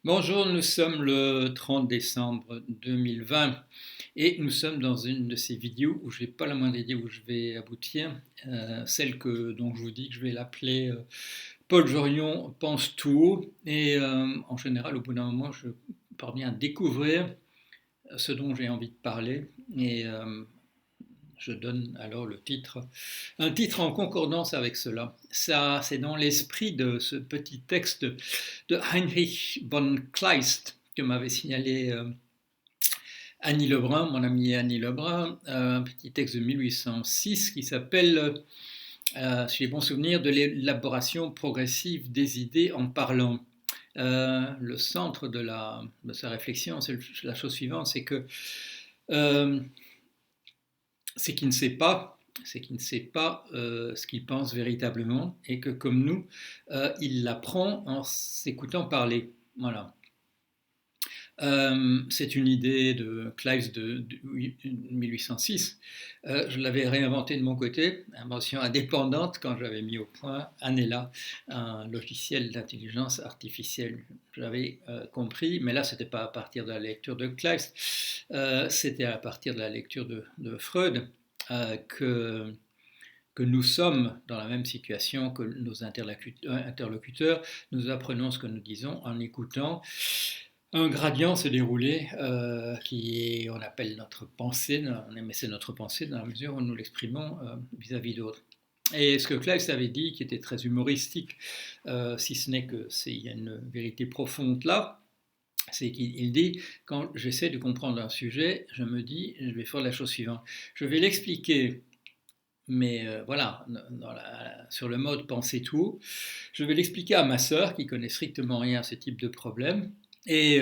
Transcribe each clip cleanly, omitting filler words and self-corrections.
Bonjour, nous sommes le 30 décembre 2020 et nous sommes dans une de ces vidéos où je n'ai pas la moindre idée où je vais aboutir, celle dont je vous dis que je vais l'appeler Paul Jorion pense tout haut et en général au bout d'un moment je parviens à découvrir ce dont j'ai envie de parler et je donne alors un titre en concordance avec cela. Ça, c'est dans l'esprit de ce petit texte de Heinrich von Kleist que m'avait signalé Annie Lebrun, mon amie Annie Lebrun, un petit texte de 1806 qui s'appelle, si j'ai bon souvenir, de l'élaboration progressive des idées en parlant. Le centre de sa réflexion, c'est la chose suivante, euh, c'est qu'il ne sait pas, ce qu'il pense véritablement et que comme nous, il l'apprend en s'écoutant parler. Voilà. C'est une idée de Clive de 1806. Je l'avais réinventée de mon côté, invention indépendante, quand j'avais mis au point Anela, un logiciel d'intelligence artificielle. J'avais compris, mais là, c'était pas à partir de la lecture de Clive, c'était à partir de la lecture de Freud, que nous sommes dans la même situation que nos interlocuteurs, nous apprenons ce que nous disons en écoutant un gradient se dérouler on appelle notre pensée, mais c'est notre pensée dans la mesure où nous l'exprimons vis-à-vis d'autres. Et ce que Claes avait dit, qui était très humoristique, si ce n'est il y a une vérité profonde là, c'est qu'il dit, quand j'essaie de comprendre un sujet, je me dis, je vais faire la chose suivante. Je vais l'expliquer, mais voilà, sur le mode penser tout. Je vais l'expliquer à ma sœur, qui connaît strictement rien à ce type de problème, et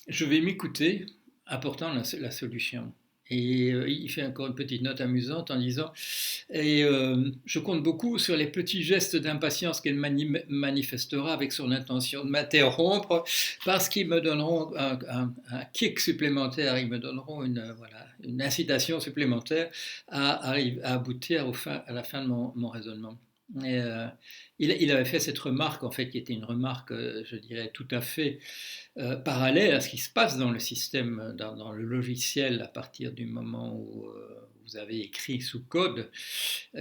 je vais m'écouter, apportant la solution. Et il fait encore une petite note amusante en disant je compte beaucoup sur les petits gestes d'impatience qu'elle manifestera avec son intention de m'interrompre parce qu'ils me donneront un kick supplémentaire, ils me donneront une incitation supplémentaire à aboutir à la fin de mon raisonnement. Et, il avait fait cette remarque, en fait, qui était une remarque, je dirais, tout à fait parallèle à ce qui se passe dans le système, dans le logiciel, à partir du moment où vous avez écrit sous code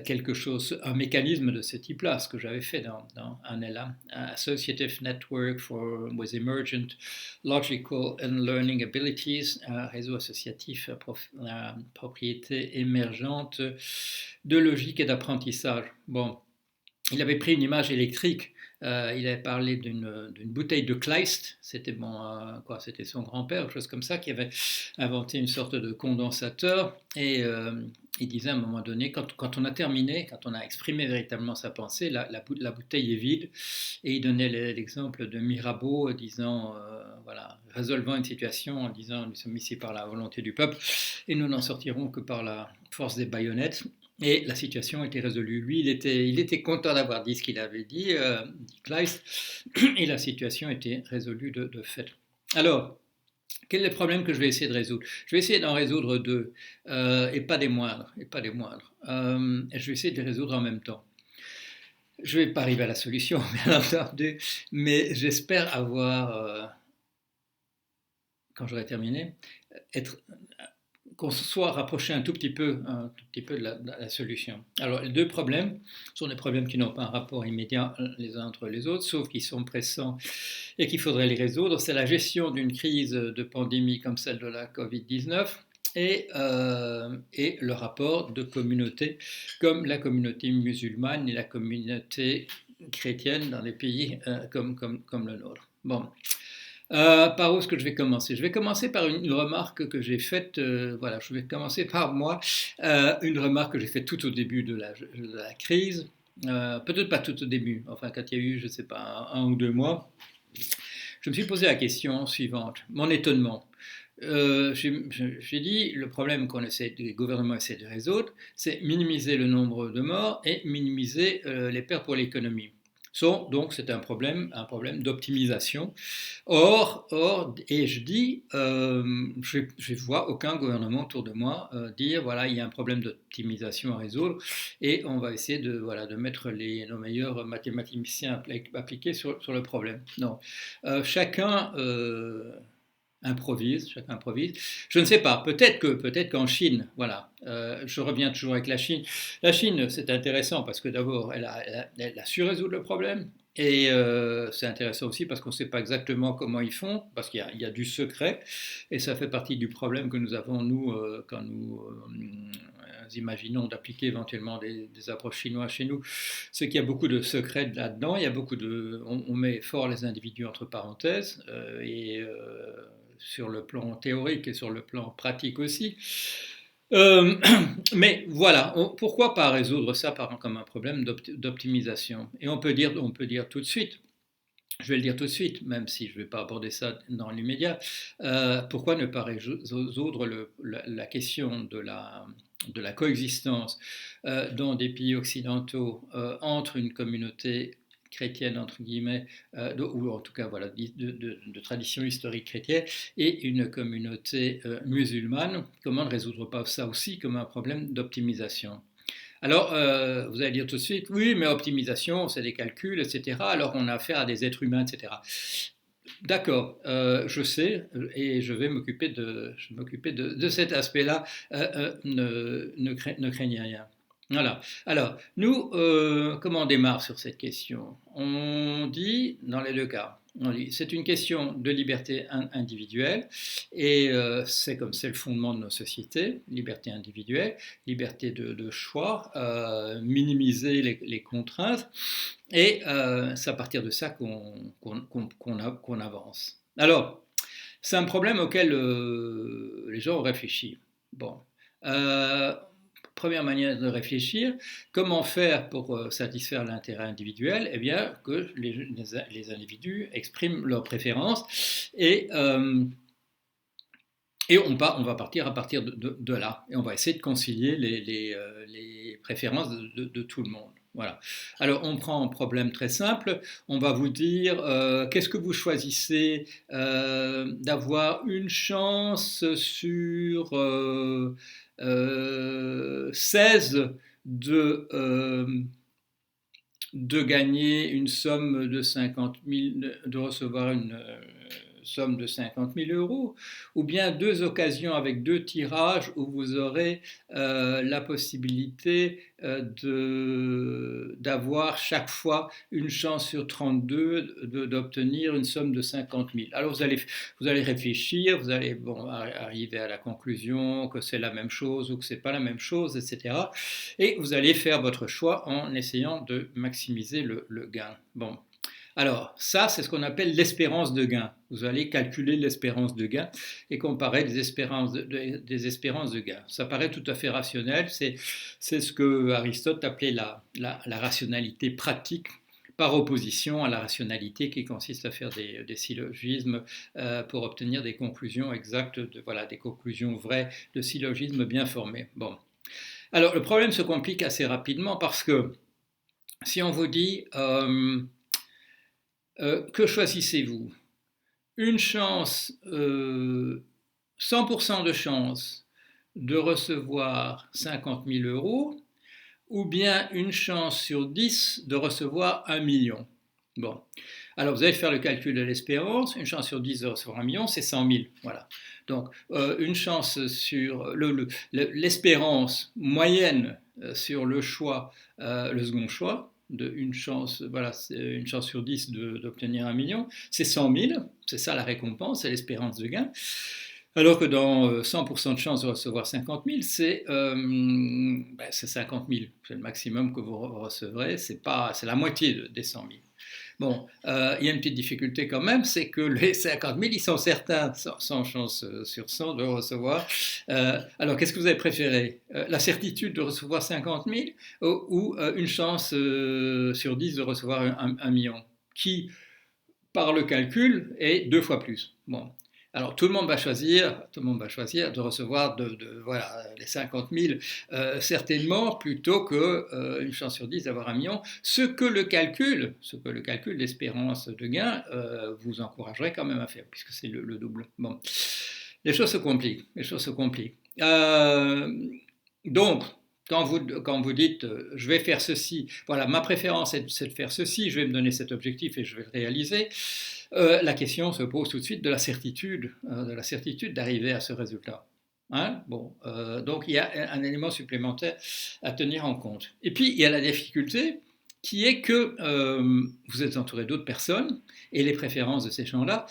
quelque chose, un mécanisme de ce type-là, ce que j'avais fait dans ANELA, Associative Network with Emergent Logical and Learning Abilities, un réseau associatif à propriété émergente de logique et d'apprentissage. Bon, il avait pris une image électrique. Il avait parlé d'une bouteille de Kleist, c'était son grand-père, quelque chose comme ça, qui avait inventé une sorte de condensateur. Et il disait à un moment donné, quand on a terminé, quand on a exprimé véritablement sa pensée, la bouteille est vide. Et il donnait l'exemple de Mirabeau, disant, voilà, résolvant une situation en disant, nous sommes ici par la volonté du peuple et nous n'en sortirons que par la force des baïonnettes. Et la situation était résolue. Lui, il était content d'avoir dit ce qu'il avait dit Kleist, et la situation était résolue de fait. Alors, quel est le problème que je vais essayer de résoudre? Je vais essayer d'en résoudre deux, et pas des moindres. Et je vais essayer de les résoudre en même temps. Je ne vais pas arriver à la solution, bien entendu, mais j'espère quand j'aurai terminé, être qu'on se soit rapproché un tout petit peu de la solution. Alors, les deux problèmes sont des problèmes qui n'ont pas un rapport immédiat les uns entre les autres, sauf qu'ils sont pressants et qu'il faudrait les résoudre. C'est la gestion d'une crise de pandémie comme celle de la Covid-19 et le rapport de communautés comme la communauté musulmane et la communauté chrétienne dans des pays comme le nôtre. Bon, par où est-ce que je vais commencer? Je vais commencer par une remarque que j'ai faite, voilà, je vais commencer par moi, une remarque que j'ai faite tout au début de la crise, peut-être pas tout au début, enfin quand il y a eu, je ne sais pas, un ou deux mois, je me suis posé la question suivante, mon étonnement. J'ai dit, le problème les gouvernements essaient de résoudre, c'est minimiser le nombre de morts et minimiser les pertes pour l'économie. Donc c'est un problème d'optimisation. Or, et je dis, je ne vois aucun gouvernement autour de moi dire, voilà, il y a un problème d'optimisation à résoudre et on va essayer de, voilà, de mettre nos meilleurs mathématiciens appliqués sur le problème. Non. Chacun improvise. Je ne sais pas, peut-être qu'en Chine, voilà, je reviens toujours avec la Chine. La Chine, c'est intéressant parce que d'abord, elle a su résoudre le problème. Et c'est intéressant aussi parce qu'on ne sait pas exactement comment ils font, parce qu'il y a du secret, et ça fait partie du problème que nous avons, nous, quand nous imaginons d'appliquer éventuellement des approches chinoises chez nous, c'est qu'il y a beaucoup de secrets là-dedans, il y a on met fort les individus entre parenthèses, sur le plan théorique et sur le plan pratique aussi. Mais voilà, pourquoi pas résoudre ça comme un problème d'optimisation? Et on peut dire tout de suite, je vais le dire tout de suite, même si je ne vais pas aborder ça dans l'immédiat, pourquoi ne pas résoudre la question de la coexistence dans des pays occidentaux entre une communauté chrétienne, entre guillemets, ou en tout cas voilà, de tradition historique chrétienne, et une communauté musulmane? Comment ne résoudre pas ça aussi comme un problème d'optimisation? Alors, vous allez dire tout de suite, oui, mais optimisation, c'est des calculs, etc. Alors, on a affaire à des êtres humains, etc. D'accord, je sais, et je vais m'occuper de cet aspect-là. Ne craignez rien. Voilà. Alors, nous, comment on démarre sur cette question? On dit, dans les deux cas, c'est une question de liberté individuelle, et c'est le fondement de nos sociétés, liberté individuelle, liberté de choix, minimiser les contraintes, et c'est à partir de ça qu'on avance. Alors, c'est un problème auquel les gens ont réfléchi. Bon. Première manière de réfléchir, comment faire pour satisfaire l'intérêt individuel? Eh bien, que les individus expriment leurs préférences, et on va partir à partir de là, et on va essayer de concilier les préférences de tout le monde. Voilà. Alors, on prend un problème très simple. On va vous dire, qu'est-ce que vous choisissez d'avoir une chance sur 16 de gagner une somme de 50 000, de recevoir une somme de 50 000 euros, ou bien deux occasions avec deux tirages où vous aurez la possibilité d'avoir chaque fois une chance sur 32 d'obtenir une somme de 50 000. Alors vous allez réfléchir, vous allez arriver à la conclusion que c'est la même chose ou que c'est pas la même chose, etc. Et vous allez faire votre choix en essayant de maximiser le gain. Bon. Alors, ça, c'est ce qu'on appelle l'espérance de gain. Vous allez calculer l'espérance de gain et comparer des espérances de gain. Ça paraît tout à fait rationnel. C'est ce que Aristote appelait la rationalité pratique, par opposition à la rationalité qui consiste à faire des syllogismes pour obtenir des conclusions exactes, des conclusions vraies de syllogismes bien formés. Bon. Alors, le problème se complique assez rapidement parce que si on vous dit... que choisissez-vous? Une chance, 100% de chance de recevoir 50 000 euros, ou bien une chance sur 10 de recevoir 1 million. Bon. Alors vous allez faire le calcul de l'espérance. Une chance sur 10 de recevoir 1 million, c'est 100 000. Voilà. Donc une chance sur l'espérance moyenne sur le choix, le second choix, une chance sur 10 d'obtenir 1 million, c'est 100 000, c'est ça la récompense, c'est l'espérance de gain. Alors que dans 100% de chance de recevoir 50 000, c'est 50 000, c'est le maximum que vous recevrez, c'est la moitié des 100 000. Bon, il y a une petite difficulté quand même, c'est que les 50 000, ils sont certains, 100 chances sur 100 de recevoir. Alors, qu'est-ce que vous avez préféré? La certitude de recevoir 50 000 ou une chance sur 10 de recevoir 1 million, qui, par le calcul, est 2 fois plus. Bon. Alors tout le monde va choisir de recevoir voilà, les 50 000 certainement plutôt qu'une chance sur 10 d'avoir 1 million, ce que le calcul d'espérance de gain vous encouragerait quand même à faire, puisque c'est le double. Bon, les choses se compliquent, les choses se compliquent. Donc, quand vous dites je vais faire ceci, voilà, ma préférence c'est de faire ceci, je vais me donner cet objectif et je vais le réaliser, la question se pose tout de suite de la certitude d'arriver à ce résultat. Hein, bon, donc il y a un élément supplémentaire à tenir en compte. Et puis il y a la difficulté qui est que vous êtes entouré d'autres personnes et les préférences de ces gens-là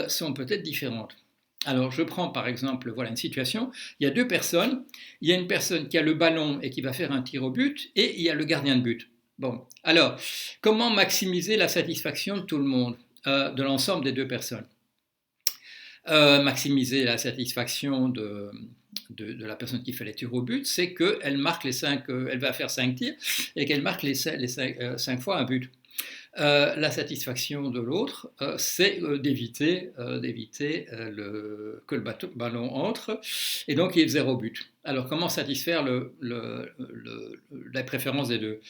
sont peut-être différentes. Alors je prends par exemple, voilà une situation, il y a 2 personnes, il y a une personne qui a le ballon et qui va faire un tir au but et il y a le gardien de but. Bon, alors comment maximiser la satisfaction de tout le monde, de l'ensemble des 2 personnes? Maximiser la satisfaction de la personne qui fait les tirs au but, c'est qu'elle marque elle va faire 5 tirs et qu'elle marque les 5 fois un but. La satisfaction de l'autre, c'est d'éviter que le ballon entre et donc il y ait 0 but. Alors comment satisfaire la préférence des 2?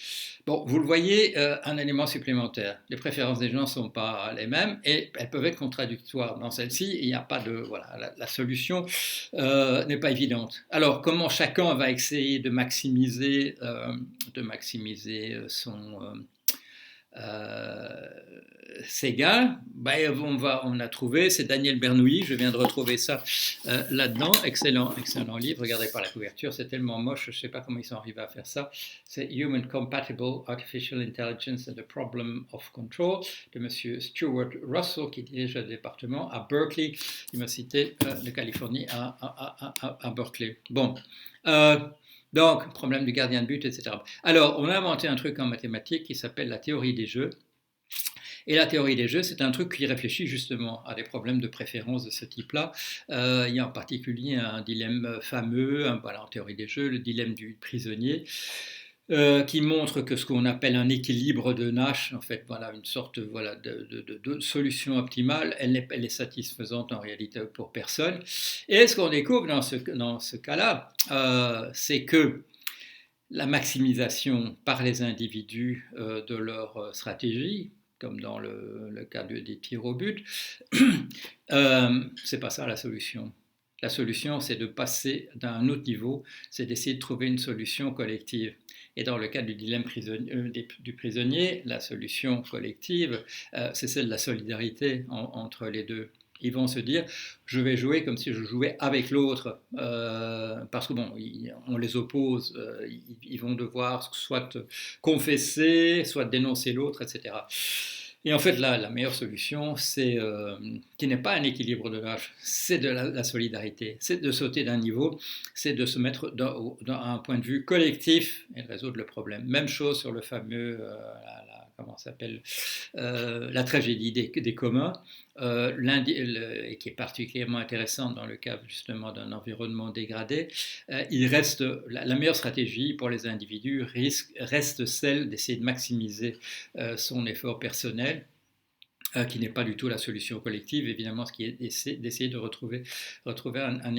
Bon, vous le voyez, un élément supplémentaire. Les préférences des gens ne sont pas les mêmes et elles peuvent être contradictoires. Dans celle-ci, il n'y a pas de... Voilà, la solution n'est pas évidente. Alors comment chacun va essayer de maximiser ses gains, on a trouvé, c'est Daniel Bernoulli, je viens de retrouver ça là-dedans, excellent livre, regardez par la couverture, c'est tellement moche, je ne sais pas comment ils sont arrivés à faire ça, c'est Human Compatible Artificial Intelligence and the Problem of Control, de M. Stuart Russell, qui dirige le département à Berkeley, Université de Californie à Berkeley. Bon, donc, problème du gardien de but, etc. Alors, on a inventé un truc en mathématiques qui s'appelle la théorie des jeux. Et la théorie des jeux, c'est un truc qui réfléchit justement à des problèmes de préférence de ce type-là. Il y a en particulier un dilemme fameux, en théorie des jeux, le dilemme du prisonnier. Qui montre que ce qu'on appelle un équilibre de Nash, en fait, voilà, une sorte de solution optimale, elle est satisfaisante en réalité pour personne. Et ce qu'on découvre dans ce cas-là, c'est que la maximisation par les individus de leur stratégie, comme dans le cas des tirs au but, c'est pas ça la solution. La solution, c'est de passer d'un autre niveau, c'est d'essayer de trouver une solution collective. Et dans le cas du dilemme du prisonnier, la solution collective, c'est celle de la solidarité entre les deux. Ils vont se dire, je vais jouer comme si je jouais avec l'autre, parce que bon, on les oppose, ils vont devoir soit confesser, soit dénoncer l'autre, etc. Et en fait, la meilleure solution, qui n'est pas un équilibre de l'âge, c'est de la solidarité, c'est de sauter d'un niveau, c'est de se mettre dans un point de vue collectif et de résoudre le problème. Même chose sur le fameux, comment s'appelle, la tragédie des communs, et qui est particulièrement intéressante dans le cas justement d'un environnement dégradé. Il reste la meilleure stratégie pour les individus reste celle d'essayer de maximiser son effort personnel, qui n'est pas du tout la solution collective, évidemment, ce qui est d'essayer de retrouver un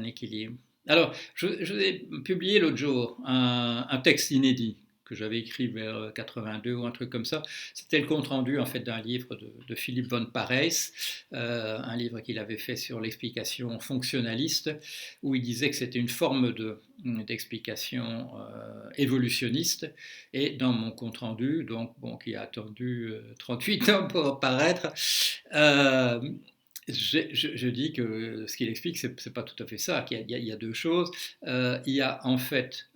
équilibre. Alors, je vous ai publié l'autre jour un texte inédit que j'avais écrit vers 82 ou un truc comme ça. C'était le compte-rendu en fait d'un livre de Philippe von Parijs, un livre qu'il avait fait sur l'explication fonctionnaliste, où il disait que c'était une forme d'explication évolutionniste. Et dans mon compte-rendu, donc qui a attendu 38 ans pour paraître, je dis que ce qu'il explique, c'est pas tout à fait ça, qu'il y a 2 choses. Il y a en fait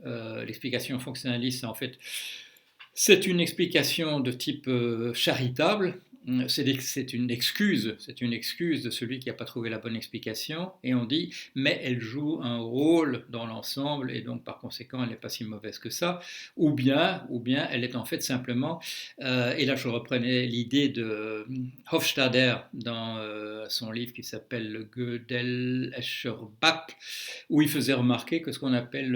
l'explication fonctionnaliste, en fait, c'est une explication de type charitable. C'est une excuse de celui qui n'a pas trouvé la bonne explication, et on dit, mais elle joue un rôle dans l'ensemble, et donc par conséquent, elle n'est pas si mauvaise que ça, ou bien elle est en fait simplement, et là je reprenais l'idée de Hofstadter dans son livre qui s'appelle Gödel Escher Bach, où il faisait remarquer que ce qu'on appelle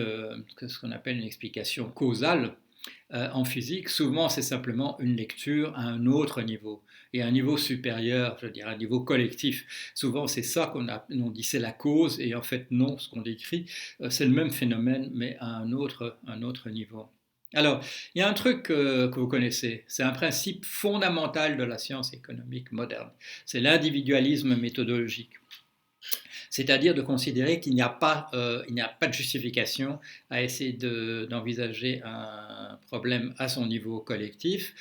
une explication causale, en physique, souvent c'est simplement une lecture à un autre niveau. et un niveau supérieur, je veux dire un niveau collectif. Souvent, c'est ça on dit c'est la cause, et en fait, non, ce qu'on décrit, c'est le même phénomène, mais à un autre niveau. Alors, il y a un truc que vous connaissez, c'est un principe fondamental de la science économique moderne, c'est l'individualisme méthodologique. C'est-à-dire de considérer qu'il n'y a pas, de justification à essayer d'envisager un problème à son niveau collectif.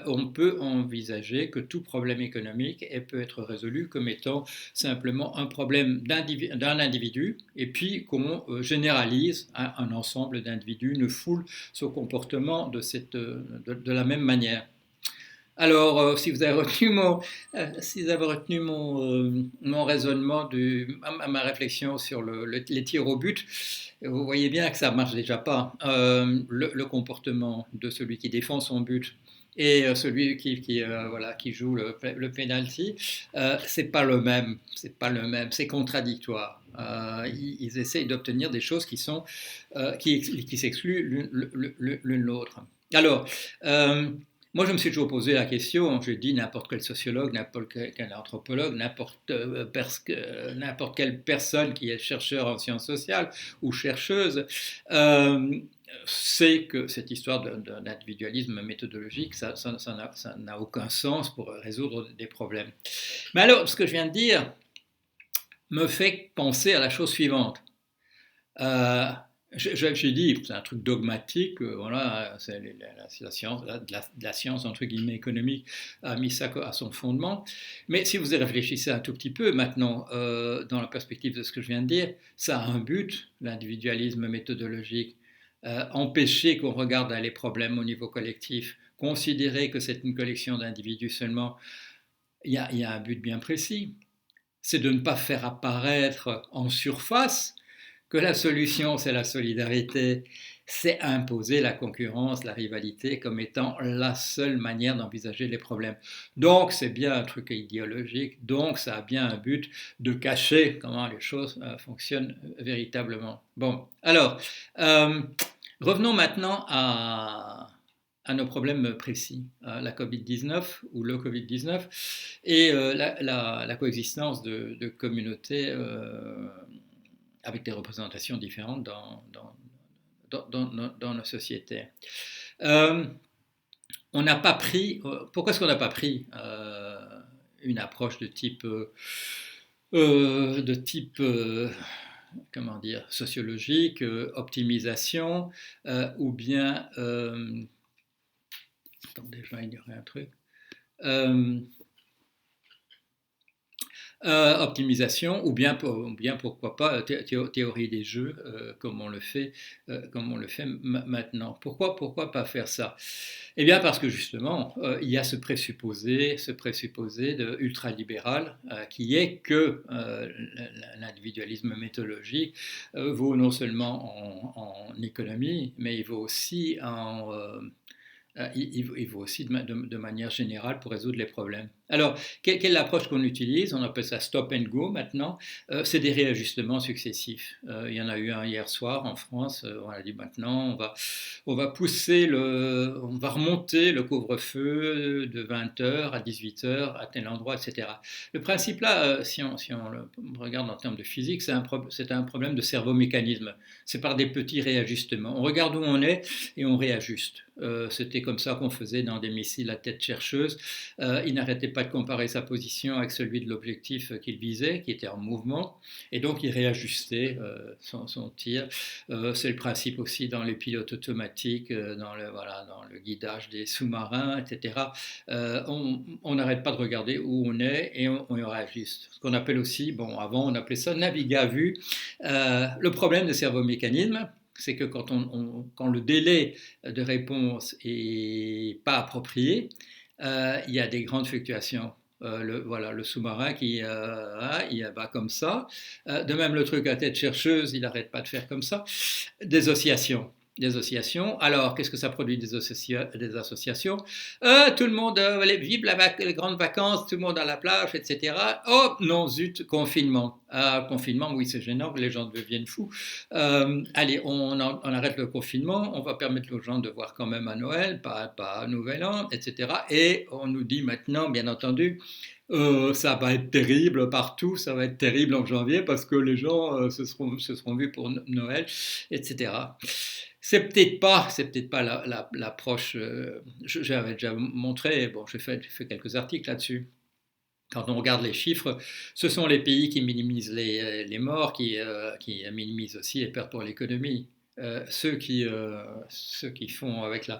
On peut envisager que tout problème économique peut être résolu comme étant simplement un problème d'un individu, et puis qu'on généralise à un ensemble d'individus, une foule se comportement de la même manière. Alors, si vous avez retenu mon raisonnement, ma réflexion sur les tirs au but, vous voyez bien que ça ne marche déjà pas. Le comportement de celui qui défend son but et celui qui joue le penalty, c'est pas le même. C'est pas le même. C'est contradictoire. Ils essayent d'obtenir des choses qui s'excluent l'une l'autre. Alors, moi, je me suis toujours posé la question, je dis n'importe quel sociologue, n'importe quel anthropologue, n'importe quelle personne qui est chercheur en sciences sociales ou chercheuse, sait que cette histoire d'individualisme méthodologique, ça n'a aucun sens pour résoudre des problèmes. Mais alors, ce que je viens de dire me fait penser à la chose suivante. J'ai dit, c'est un truc dogmatique, voilà, c'est la science, entre guillemets, économique a mis ça à son fondement. Mais si vous y réfléchissez un tout petit peu maintenant, dans la perspective de ce que je viens de dire, ça a un but, l'individualisme méthodologique. Empêcher qu'on regarde les problèmes au niveau collectif, considérer que c'est une collection d'individus seulement, il y a un but bien précis. C'est de ne pas faire apparaître en surface que la solution, c'est la solidarité, c'est imposer la concurrence, la rivalité comme étant la seule manière d'envisager les problèmes. Donc, c'est bien un truc idéologique, donc ça a bien un but de cacher comment les choses fonctionnent véritablement. Bon, alors, revenons maintenant à nos problèmes précis, la Covid-19 ou le Covid-19 et la coexistence de communautés avec des représentations différentes dans nos sociétés. On n'a pas pris, pourquoi est-ce qu'on n'a pas pris une approche de type comment dire, sociologique, optimisation, ou bien, attendez, je vais ignorer un truc, optimisation, ou bien pourquoi pas théorie des jeux, comme on le fait maintenant. Pourquoi pas faire ça? Eh bien parce que justement, il y a ce présupposé de ultralibéral qui est que l'individualisme méthodologique vaut non seulement en économie, mais il vaut aussi il vaut aussi de manière générale pour résoudre les problèmes. Alors, quelle est l'approche qu'on utilise? On appelle ça stop and go maintenant. C'est des réajustements successifs. Il y en a eu un hier soir en France. On a dit maintenant, on va remonter le couvre-feu de 20h à 18h à tel endroit, etc. Le principe là, si on le regarde en termes de physique, c'est un problème de cerveau-mécanisme. C'est par des petits réajustements. On regarde où on est et on réajuste. C'était comme ça qu'on faisait dans des missiles à tête chercheuse. Il n'arrêtait pas de comparer sa position avec celui de l'objectif qu'il visait, qui était en mouvement, et donc il réajustait son tir. C'est le principe aussi dans les pilotes automatiques, dans le guidage des sous-marins, etc. On n'arrête pas de regarder où on est et on réajuste. Ce qu'on appelle aussi, avant on appelait ça naviguer à vue. Le problème de cerveau-mécanisme, c'est que quand le délai de réponse n'est pas approprié, il y a des grandes fluctuations. Le sous-marin il va comme ça. De même, le truc à tête chercheuse, il n'arrête pas de faire comme ça. Des oscillations. des associations. Alors, qu'est-ce que ça produit des associations? Tout le monde, vive les grandes vacances, tout le monde à la plage, etc. Oh non, zut, confinement. Confinement, oui, c'est gênant, les gens deviennent fous. Allez, on arrête le confinement, on va permettre aux gens de voir quand même à Noël, pas à Nouvel An, etc. Et on nous dit maintenant, bien entendu, ça va être terrible partout, ça va être terrible en janvier parce que les gens se seront vus pour Noël, etc. C'est peut-être pas l'approche. J'avais déjà montré, bon, j'ai fait quelques articles là-dessus. Quand on regarde les chiffres, ce sont les pays qui minimisent les morts, qui minimisent aussi les pertes pour l'économie. Ceux qui font avec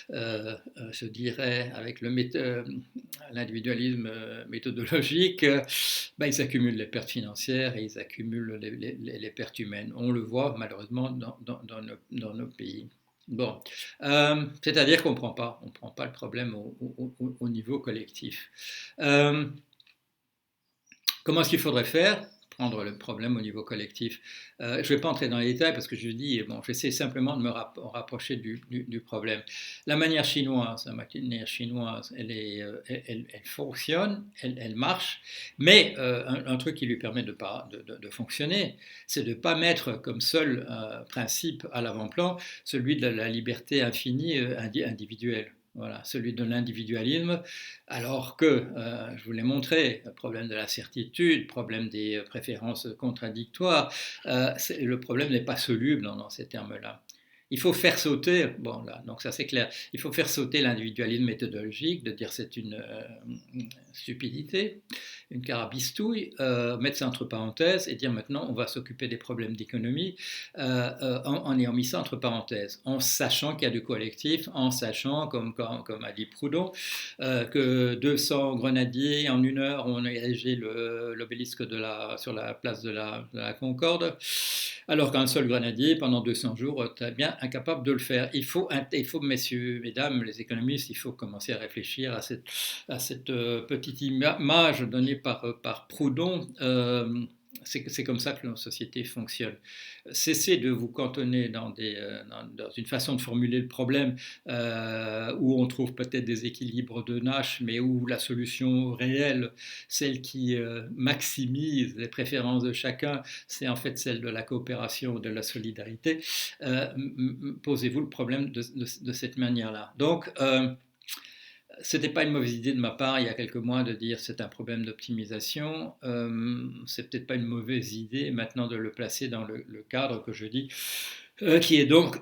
je dirais, avec l'individualisme méthodologique, ils accumulent les pertes financières et ils accumulent les pertes humaines. On le voit malheureusement dans nos pays. Bon, c'est-à-dire qu'on on prend pas le problème au niveau collectif. Comment est-ce qu'il faudrait faire? Prendre le problème au niveau collectif. Je ne vais pas entrer dans les détails parce que je dis, bon, j'essaie simplement de me rapprocher du problème. La manière chinoise, elle fonctionne, elle marche, mais un truc qui lui permet de fonctionner, c'est de ne pas mettre comme seul principe à l'avant-plan celui de la liberté infinie individuelle. Voilà, celui de l'individualisme, alors que, je vous l'ai montré, le problème de la certitude, le problème des préférences contradictoires, le problème n'est pas soluble dans ces termes-là. Il faut faire sauter, bon là, donc ça c'est clair, il faut faire sauter l'individualisme méthodologique, de dire c'est une stupidité, une carabistouille, mettre ça entre parenthèses et dire maintenant on va s'occuper des problèmes d'économie en ayant mis ça entre parenthèses, en sachant qu'il y a du collectif, en sachant, comme a dit Proudhon, que 200 grenadiers en 1 heure ont érigé l'obélisque sur la place de la Concorde, alors qu'un seul grenadier, pendant 200 jours, est bien incapable de le faire. Il faut, messieurs, mesdames, les économistes, il faut commencer à réfléchir à cette petite image donnée par Proudhon. C'est comme ça que nos sociétés fonctionnent. Cessez de vous cantonner dans une façon de formuler le problème où on trouve peut-être des équilibres de Nash, mais où la solution réelle, celle qui maximise les préférences de chacun, c'est en fait celle de la coopération, de la solidarité. Posez-vous le problème de cette manière-là. Donc, ce n'était pas une mauvaise idée de ma part il y a quelques mois de dire c'est un problème d'optimisation. C'est peut-être pas une mauvaise idée maintenant de le placer dans le cadre que je dis, qui est donc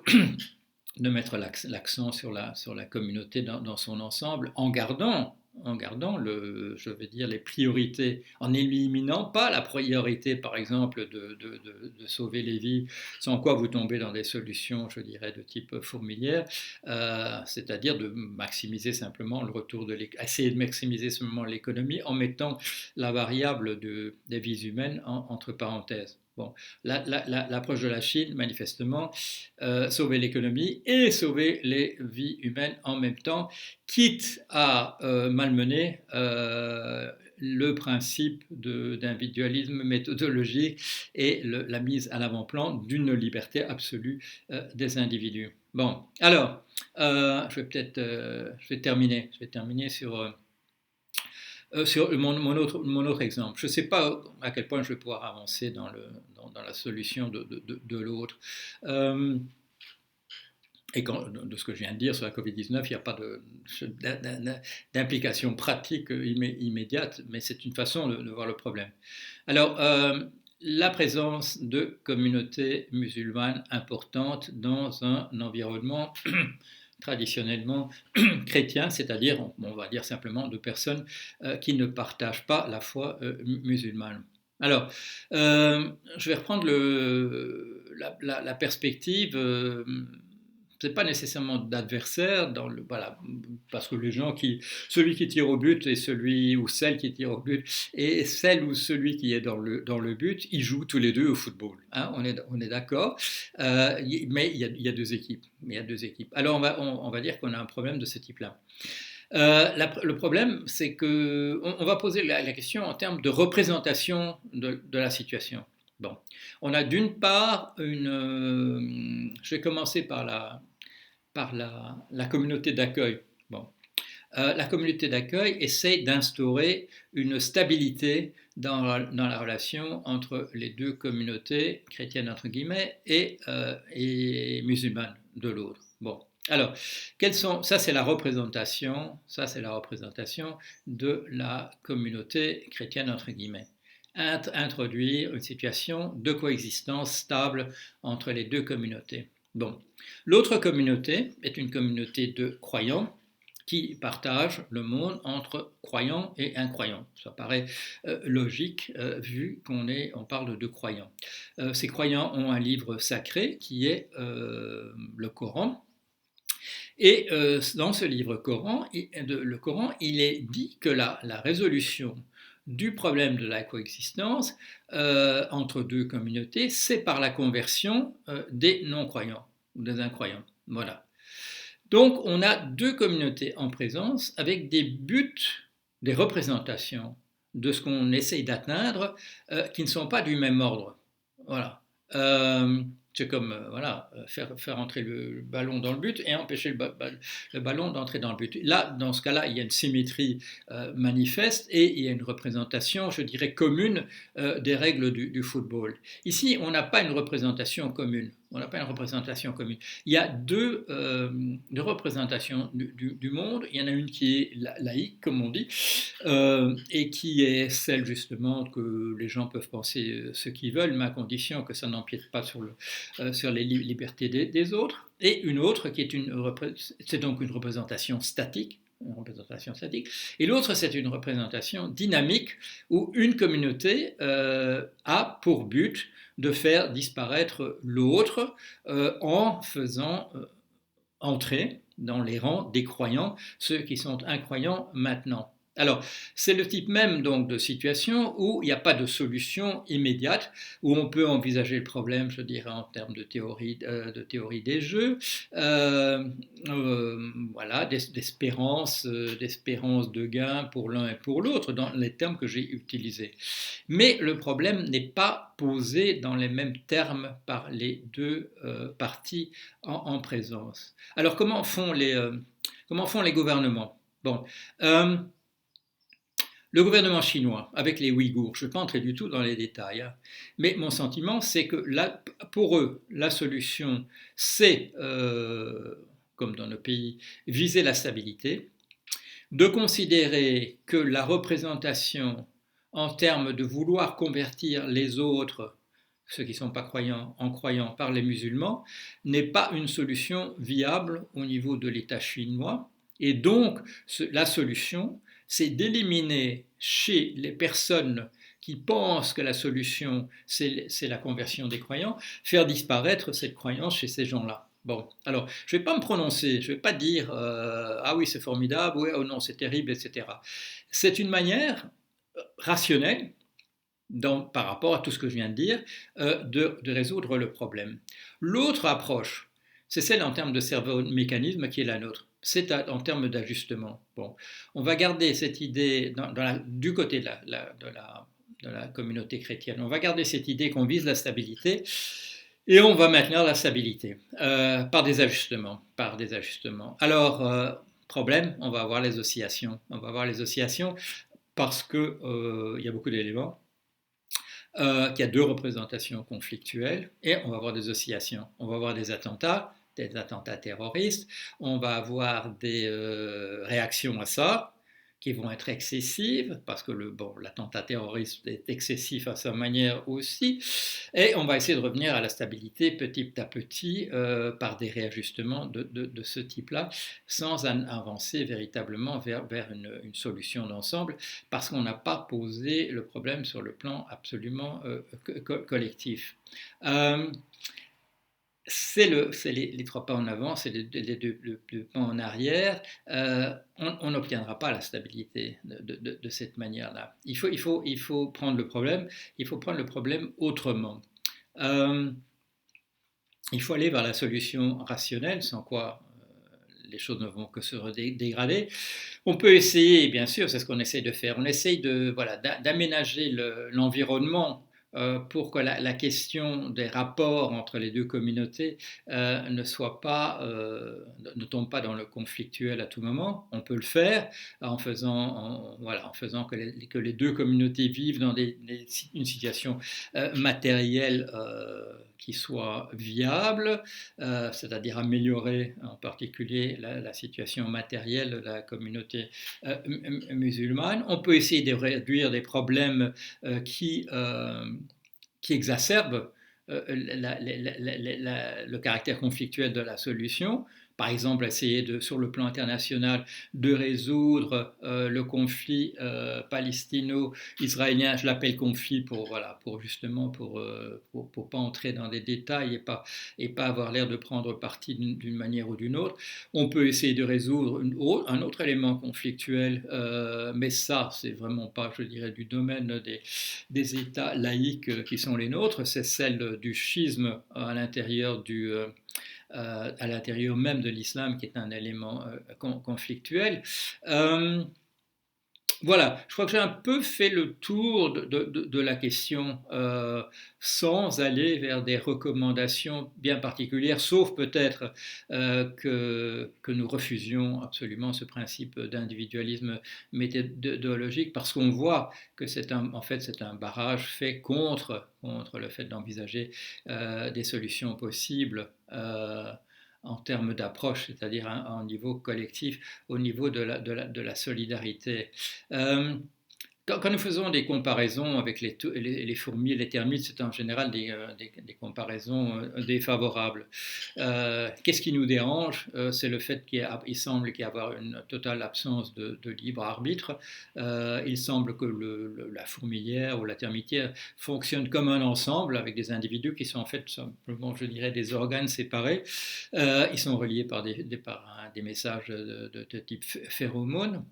de mettre l'accent sur la communauté dans son ensemble, en gardant je veux dire, les priorités, en éliminant pas la priorité, par exemple, de sauver les vies, sans quoi vous tombez dans des solutions, je dirais, de type fourmilière, c'est-à-dire de maximiser simplement le retour essayer de maximiser simplement l'économie en mettant la variable des vies humaines entre parenthèses. Bon, l'approche de la Chine, manifestement, sauver l'économie et sauver les vies humaines en même temps, quitte à malmener le principe d'individualisme méthodologique et la mise à l'avant-plan d'une liberté absolue des individus. Bon, alors, je vais terminer sur mon autre exemple. Je ne sais pas à quel point je vais pouvoir avancer dans la solution de l'autre. Et de ce que je viens de dire sur la Covid-19, il n'y a pas d'implication pratique immédiate, mais c'est une façon de voir le problème. Alors, la présence de communautés musulmanes importantes dans un environnement traditionnellement chrétien, c'est-à-dire, on va dire simplement, de personnes qui ne partagent pas la foi musulmane. Alors, je vais reprendre la perspective. C'est pas nécessairement d'adversaire voilà, parce que celui qui tire au but et celui ou celle qui tire au but et celle ou celui qui est dans le but, ils jouent tous les deux au football. Hein, on est d'accord, mais il y a deux équipes. Alors on va dire qu'on a un problème de ce type-là. Le problème, c'est qu'on va poser la question en termes de représentation de la situation. Bon, on a d'une part je vais commencer par la communauté d'accueil. Bon, la communauté d'accueil essaie d'instaurer une stabilité dans la relation entre les deux communautés chrétiennes entre guillemets et musulmanes de l'autre. Bon, alors, ça c'est la représentation de la communauté chrétienne entre guillemets. Introduire une situation de coexistence stable entre les deux communautés. Bon, l'autre communauté est une communauté de croyants qui partagent le monde entre croyants et incroyants. Ça paraît logique vu on parle de croyants. Ces croyants ont un livre sacré qui est le Coran. Et dans ce livre le Coran, il est dit que la résolution du problème de la coexistence entre deux communautés, c'est par la conversion des non-croyants, des incroyants. Voilà. Donc on a deux communautés en présence avec des buts, des représentations de ce qu'on essaye d'atteindre qui ne sont pas du même ordre. Voilà. C'est comme faire entrer le ballon dans le but et empêcher le ballon d'entrer dans le but. Là, dans ce cas-là, il y a une symétrie manifeste et il y a une représentation, je dirais, commune des règles du football. Ici, on n'a pas une représentation commune. Il y a deux représentations du monde. Il y en a une qui est laïque, comme on dit, et qui est celle justement que les gens peuvent penser ce qu'ils veulent, mais à condition que ça n'empiète pas sur les libertés des autres. Et une autre qui est c'est donc une représentation statique. Et l'autre, c'est une représentation dynamique où une communauté a pour but de faire disparaître l'autre en faisant entrer dans les rangs des croyants ceux qui sont incroyants maintenant. Alors, c'est le type même donc de situation où il n'y a pas de solution immédiate, où on peut envisager le problème, je dirais, en termes de théorie des jeux, voilà, d'espérance de gain pour l'un et pour l'autre, dans les termes que j'ai utilisés. Mais le problème n'est pas posé dans les mêmes termes par les deux parties en présence. Alors, comment font les gouvernements? Bon. Le gouvernement chinois, avec les Ouïghours, je ne vais pas entrer du tout dans les détails, hein, mais mon sentiment, c'est que pour eux, la solution, c'est, comme dans nos pays, viser la stabilité, de considérer que la représentation en termes de vouloir convertir les autres, ceux qui ne sont pas croyants, en croyants par les musulmans, n'est pas une solution viable au niveau de l'État chinois. Et donc, la solution, c'est d'éliminer chez les personnes qui pensent que la solution, c'est la conversion des croyants, faire disparaître cette croyance chez ces gens-là. Bon, alors, je ne vais pas me prononcer, je ne vais pas dire ah oui, c'est formidable, oui, oh non, c'est terrible, etc. C'est une manière rationnelle, par rapport à tout ce que je viens de dire, de résoudre le problème. L'autre approche, c'est celle en termes de cerveau-mécanisme qui est la nôtre. C'est en termes d'ajustement. Bon, on va garder cette idée du côté de la communauté chrétienne. On va garder cette idée qu'on vise la stabilité et on va maintenir la stabilité par des ajustements. Alors, problème, on va avoir les oscillations. Parce qu'il y a beaucoup d'éléments. Qu'il y a deux représentations conflictuelles et on va avoir des oscillations. On va avoir des attentats terroristes, on va avoir des réactions à ça qui vont être excessives, parce que l'attentat terroriste est excessif à sa manière aussi, et on va essayer de revenir à la stabilité petit à petit par des réajustements de ce type-là, sans avancer véritablement vers une solution d'ensemble, parce qu'on n'a pas posé le problème sur le plan absolument collectif. C'est les trois pas en avant, c'est les deux pas en arrière. On n'obtiendra pas la stabilité de cette manière-là. Il faut prendre le problème autrement. Il faut aller vers la solution rationnelle, sans quoi les choses ne vont que se dégrader. On peut essayer, bien sûr, c'est ce qu'on essaye de faire, on essaye d'aménager l'environnement pour que la question des rapports entre les deux communautés ne soit pas, ne tombe pas dans le conflictuel à tout moment. On peut le faire voilà, en faisant que les deux communautés vivent dans une situation matérielle qui soit viable, c'est-à-dire améliorer en particulier la situation matérielle de la communauté musulmane. On peut essayer de réduire des problèmes qui exacerbent le caractère conflictuel de la solution. Par exemple, essayer sur le plan international de résoudre le conflit palestino-israélien. Je l'appelle conflit pour pas entrer dans des détails et pas avoir l'air de prendre parti d'une manière ou d'une autre. On peut essayer de résoudre un autre élément conflictuel, mais ça, c'est vraiment pas, je dirais, du domaine des États laïques qui sont les nôtres. C'est celle du schisme à l'intérieur même de l'islam qui est un élément conflictuel. Voilà, je crois que j'ai un peu fait le tour de la question sans aller vers des recommandations bien particulières, sauf peut-être que nous refusions absolument ce principe d'individualisme méthodologique parce qu'on voit que en fait, c'est un barrage fait contre le fait d'envisager des solutions possibles. En termes d'approche, c'est-à-dire en niveau collectif, au niveau de la solidarité. Quand nous faisons des comparaisons avec les fourmis et les termites, c'est en général des comparaisons défavorables. Qu'est-ce qui nous dérange? C'est le fait qu'il semble qu'il y ait une totale absence de libre arbitre. Il semble que la fourmilière ou la termitière fonctionne comme un ensemble avec des individus qui sont en fait simplement, je dirais, des organes séparés. Ils sont reliés par des messages de type phéromone.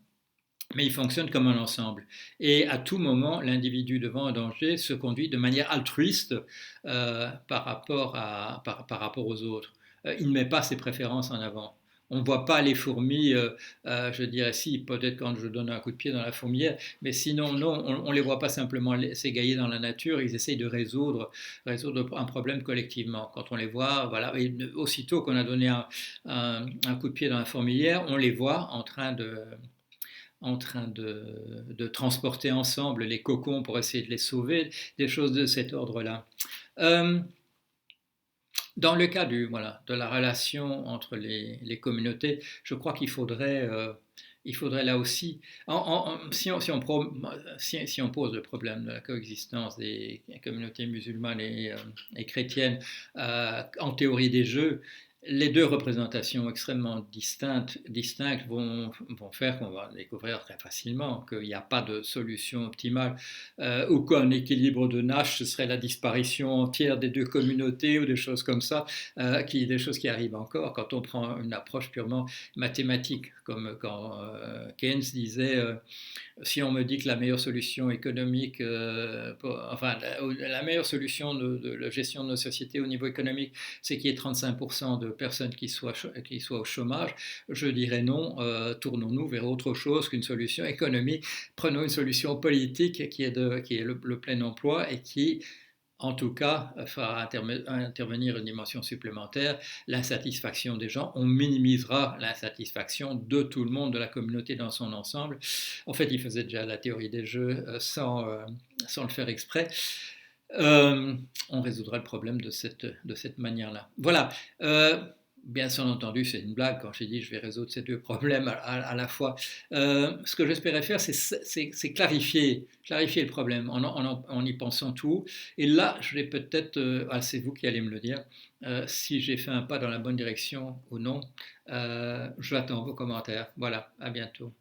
Mais ils fonctionnent comme un ensemble. Et à tout moment, l'individu devant un danger se conduit de manière altruiste par rapport aux autres. Il ne met pas ses préférences en avant. On ne voit pas les fourmis, je dirais si, peut-être quand je donne un coup de pied dans la fourmilière, mais sinon, non, on ne les voit pas simplement s'égailler dans la nature, ils essayent de résoudre un problème collectivement. Quand on les voit, voilà, et aussitôt qu'on a donné un coup de pied dans la fourmilière, on les voit en train de transporter ensemble les cocons pour essayer de les sauver, des choses de cet ordre-là. Dans le cas de la relation entre les communautés, je crois qu'il faudrait là aussi, si on pose le problème de la coexistence des communautés musulmanes et chrétiennes en théorie des jeux, les deux représentations extrêmement distinctes vont faire qu'on va découvrir très facilement qu'il n'y a pas de solution optimale ou qu'un équilibre de Nash, ce serait la disparition entière des deux communautés ou des choses comme ça, des choses qui arrivent encore quand on prend une approche purement mathématique, comme quand Keynes disait si on me dit que la meilleure solution économique, la meilleure solution de la gestion de nos sociétés au niveau économique, c'est qu'il y ait 35% de personnes qui soient au chômage, je dirais non, tournons-nous vers autre chose qu'une solution économique, prenons une solution politique qui est le plein emploi et qui en tout cas, fera intervenir une dimension supplémentaire, l'insatisfaction des gens. On minimisera l'insatisfaction de tout le monde, de la communauté dans son ensemble. En fait, il faisait déjà la théorie des jeux sans le faire exprès. On résoudra le problème de cette manière-là. Voilà. Bien entendu, c'est une blague quand j'ai dit je vais résoudre ces deux problèmes à la fois. Ce que j'espérais faire, c'est clarifier le problème en y pensant tout. Et là, je vais peut-être, c'est vous qui allez me le dire, si j'ai fait un pas dans la bonne direction ou non. J'attends vos commentaires. Voilà, à bientôt.